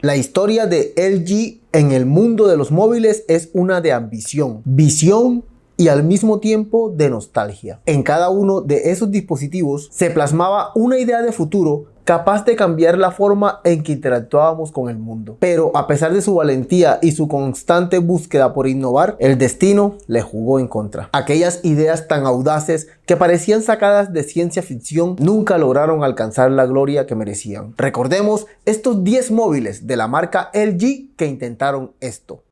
La historia de LG en el mundo de los móviles es una de ambición, visión y al mismo tiempo de nostalgia. En cada uno de esos dispositivos se plasmaba una idea de futuro capaz de cambiar la forma en que interactuábamos con el mundo. Pero a pesar de su valentía y su constante búsqueda por innovar, el destino le jugó en contra. Aquellas ideas tan audaces que parecían sacadas de ciencia ficción nunca lograron alcanzar la gloria que merecían. Recordemos estos 10 móviles de la marca LG que intentaron esto.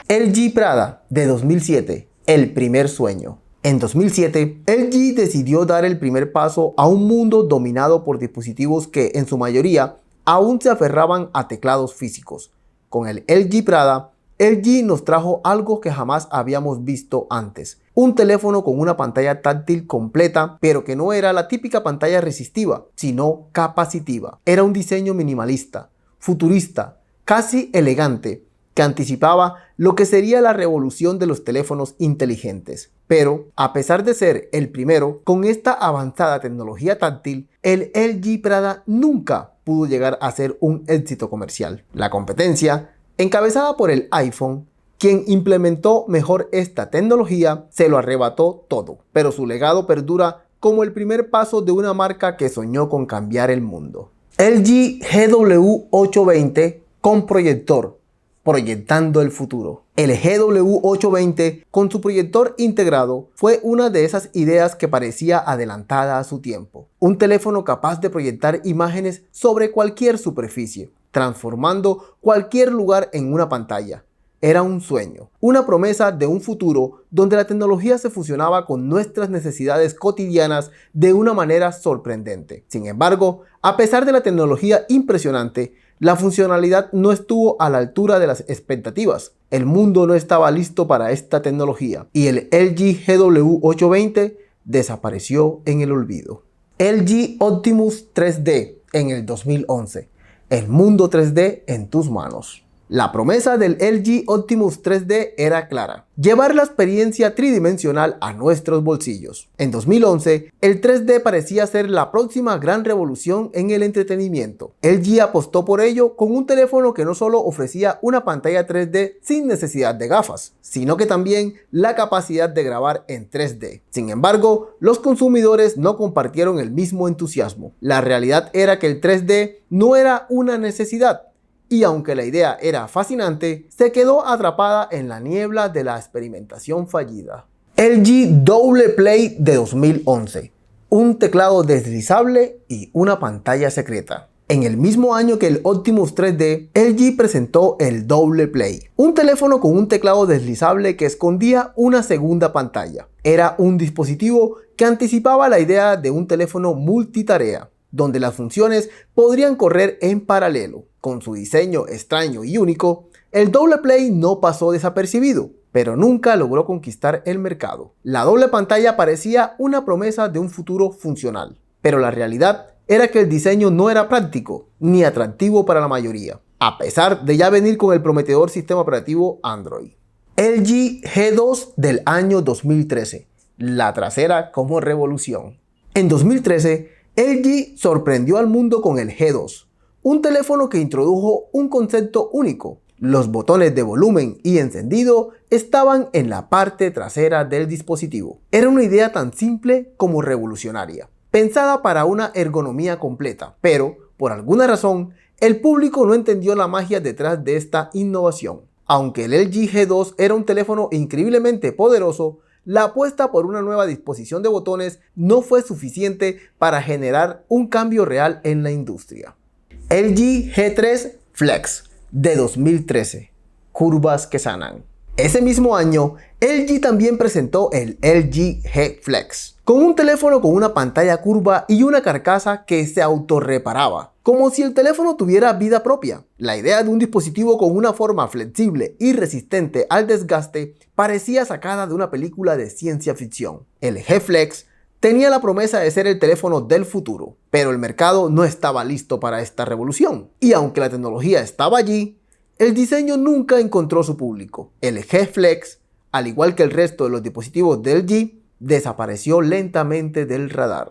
LG Prada de 2007. El primer sueño. En 2007, LG decidió dar el primer paso a un mundo dominado por dispositivos que, en su mayoría, aún se aferraban a teclados físicos. Con el LG Prada, LG nos trajo algo que jamás habíamos visto antes. Un teléfono con una pantalla táctil completa, pero que no era la típica pantalla resistiva, sino capacitiva. Era un diseño minimalista, futurista, casi elegante, que anticipaba lo que sería la revolución de los teléfonos inteligentes. Pero, a pesar de ser el primero con esta avanzada tecnología táctil, el LG Prada nunca pudo llegar a ser un éxito comercial. La competencia, encabezada por el iPhone, quien implementó mejor esta tecnología, se lo arrebató todo. Pero su legado perdura como el primer paso de una marca que soñó con cambiar el mundo. LG GW820 con proyector, proyectando el futuro. El GW820 con su proyector integrado fue una de esas ideas que parecía adelantada a su tiempo. Un teléfono capaz de proyectar imágenes sobre cualquier superficie, transformando cualquier lugar en una pantalla. Era un sueño, una promesa de un futuro donde la tecnología se fusionaba con nuestras necesidades cotidianas de una manera sorprendente. Sin embargo, a pesar de la tecnología impresionante, la funcionalidad no estuvo a la altura de las expectativas. El mundo no estaba listo para esta tecnología y el LG GW820 desapareció en el olvido. LG Optimus 3D en el 2011. El mundo 3D en tus manos. La promesa del LG Optimus 3D era clara: llevar la experiencia tridimensional a nuestros bolsillos. En 2011, el 3D parecía ser la próxima gran revolución en el entretenimiento. LG apostó por ello con un teléfono que no solo ofrecía una pantalla 3D sin necesidad de gafas, sino que también la capacidad de grabar en 3D. Sin embargo, los consumidores no compartieron el mismo entusiasmo. La realidad era que el 3D no era una necesidad. Y aunque la idea era fascinante, se quedó atrapada en la niebla de la experimentación fallida. LG Double Play de 2011. Un teclado deslizable y una pantalla secreta. En el mismo año que el Optimus 3D, LG presentó el Double Play, un teléfono con un teclado deslizable que escondía una segunda pantalla. Era un dispositivo que anticipaba la idea de un teléfono multitarea, donde las funciones podrían correr en paralelo. Con su diseño extraño y único, el Double Play no pasó desapercibido, pero nunca logró conquistar el mercado. La doble pantalla parecía una promesa de un futuro funcional, pero la realidad era que el diseño no era práctico ni atractivo para la mayoría, a pesar de ya venir con el prometedor sistema operativo Android. LG G2 del año 2013. La trasera como revolución. En 2013, LG sorprendió al mundo con el G2, un teléfono que introdujo un concepto único. Los botones de volumen y encendido estaban en la parte trasera del dispositivo. Era una idea tan simple como revolucionaria, pensada para una ergonomía completa, pero, por alguna razón, el público no entendió la magia detrás de esta innovación. Aunque el LG G2 era un teléfono increíblemente poderoso, la apuesta por una nueva disposición de botones no fue suficiente para generar un cambio real en la industria. LG G3 Flex de 2013. Curvas que sanan. Ese mismo año, LG también presentó el LG G Flex, con un teléfono con una pantalla curva y una carcasa que se autorreparaba, como si el teléfono tuviera vida propia. La idea de un dispositivo con una forma flexible y resistente al desgaste parecía sacada de una película de ciencia ficción. El G Flex tenía la promesa de ser el teléfono del futuro, pero el mercado no estaba listo para esta revolución. Y aunque la tecnología estaba allí, el diseño nunca encontró su público. El G Flex, al igual que el resto de los dispositivos de LG, desapareció lentamente del radar.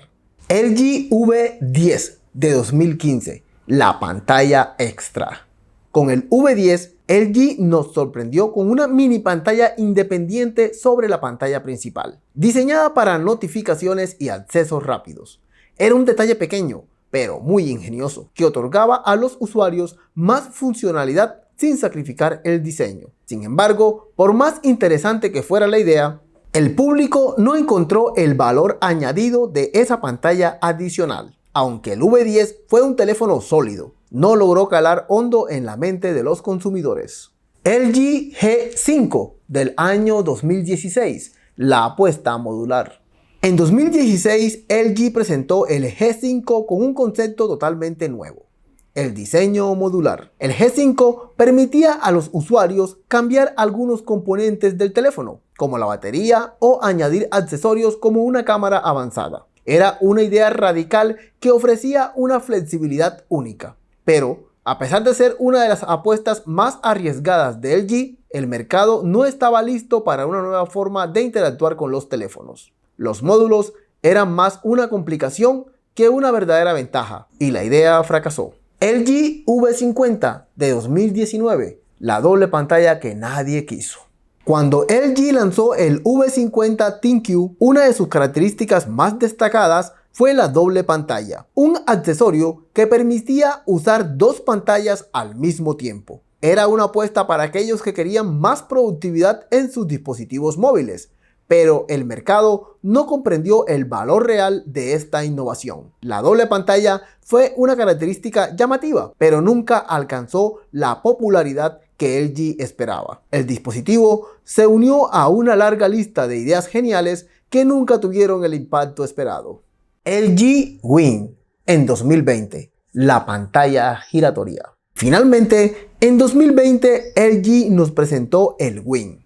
LG V10 de 2015, la pantalla extra. Con el V10, LG nos sorprendió con una mini pantalla independiente sobre la pantalla principal, diseñada para notificaciones y accesos rápidos. Era un detalle pequeño, pero muy ingenioso, que otorgaba a los usuarios más funcionalidad sin sacrificar el diseño. Sin embargo, por más interesante que fuera la idea, el público no encontró el valor añadido de esa pantalla adicional. Aunque el V10 fue un teléfono sólido, no logró calar hondo en la mente de los consumidores. LG G5 del año 2016, la apuesta modular. En 2016, LG presentó el G5 con un concepto totalmente nuevo: el diseño modular. El G5 permitía a los usuarios cambiar algunos componentes del teléfono, como la batería, o añadir accesorios como una cámara avanzada. Era una idea radical que ofrecía una flexibilidad única. Pero, a pesar de ser una de las apuestas más arriesgadas de LG, el mercado no estaba listo para una nueva forma de interactuar con los teléfonos. Los módulos eran más una complicación que una verdadera ventaja, y la idea fracasó. LG V50 de 2019, la doble pantalla que nadie quiso. Cuando LG lanzó el V50 ThinQ, una de sus características más destacadas fue la doble pantalla, un accesorio que permitía usar dos pantallas al mismo tiempo. Era una apuesta para aquellos que querían más productividad en sus dispositivos móviles, pero el mercado no comprendió el valor real de esta innovación. La doble pantalla fue una característica llamativa, pero nunca alcanzó la popularidad que LG esperaba. El dispositivo se unió a una larga lista de ideas geniales que nunca tuvieron el impacto esperado. LG Wing en 2020, la pantalla giratoria. Finalmente, en 2020 LG nos presentó el Wing,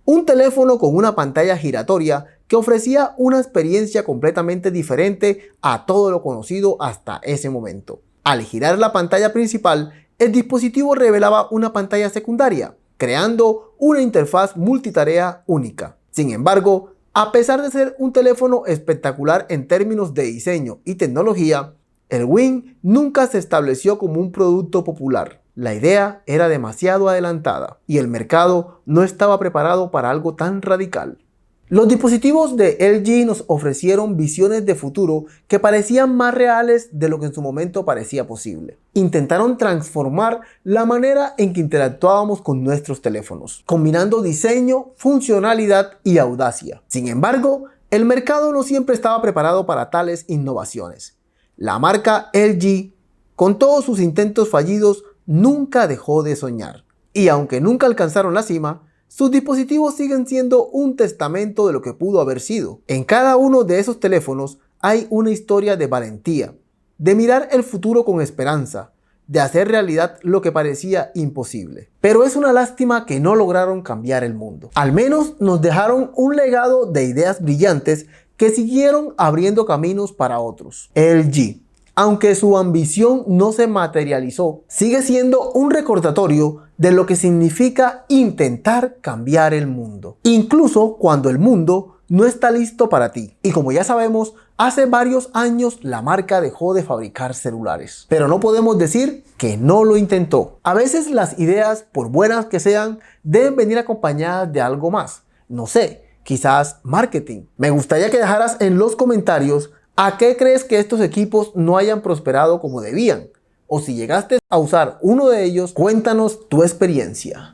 un teléfono con una pantalla giratoria que ofrecía una experiencia completamente diferente a todo lo conocido hasta ese momento. Al girar la pantalla principal, el dispositivo revelaba una pantalla secundaria, creando una interfaz multitarea única. Sin embargo, a pesar de ser un teléfono espectacular en términos de diseño y tecnología, el Wing nunca se estableció como un producto popular. La idea era demasiado adelantada y el mercado no estaba preparado para algo tan radical. Los dispositivos de LG nos ofrecieron visiones de futuro que parecían más reales de lo que en su momento parecía posible. Intentaron transformar la manera en que interactuábamos con nuestros teléfonos, combinando diseño, funcionalidad y audacia. Sin embargo, el mercado no siempre estaba preparado para tales innovaciones. La marca LG, con todos sus intentos fallidos, nunca dejó de soñar. Y aunque nunca alcanzaron la cima, sus dispositivos siguen siendo un testamento de lo que pudo haber sido. En cada uno de esos teléfonos hay una historia de valentía, de mirar el futuro con esperanza, de hacer realidad lo que parecía imposible. Pero es una lástima que no lograron cambiar el mundo. Al menos nos dejaron un legado de ideas brillantes que siguieron abriendo caminos para otros. LG, aunque su ambición no se materializó, sigue siendo un recordatorio de lo que significa intentar cambiar el mundo, incluso cuando el mundo no está listo para ti. Y como ya sabemos, hace varios años la marca dejó de fabricar celulares. Pero no podemos decir que no lo intentó. A veces las ideas, por buenas que sean, deben venir acompañadas de algo más. No sé, quizás marketing. Me gustaría que dejaras en los comentarios ¿a qué crees que estos equipos no hayan prosperado como debían? O si llegaste a usar uno de ellos, cuéntanos tu experiencia.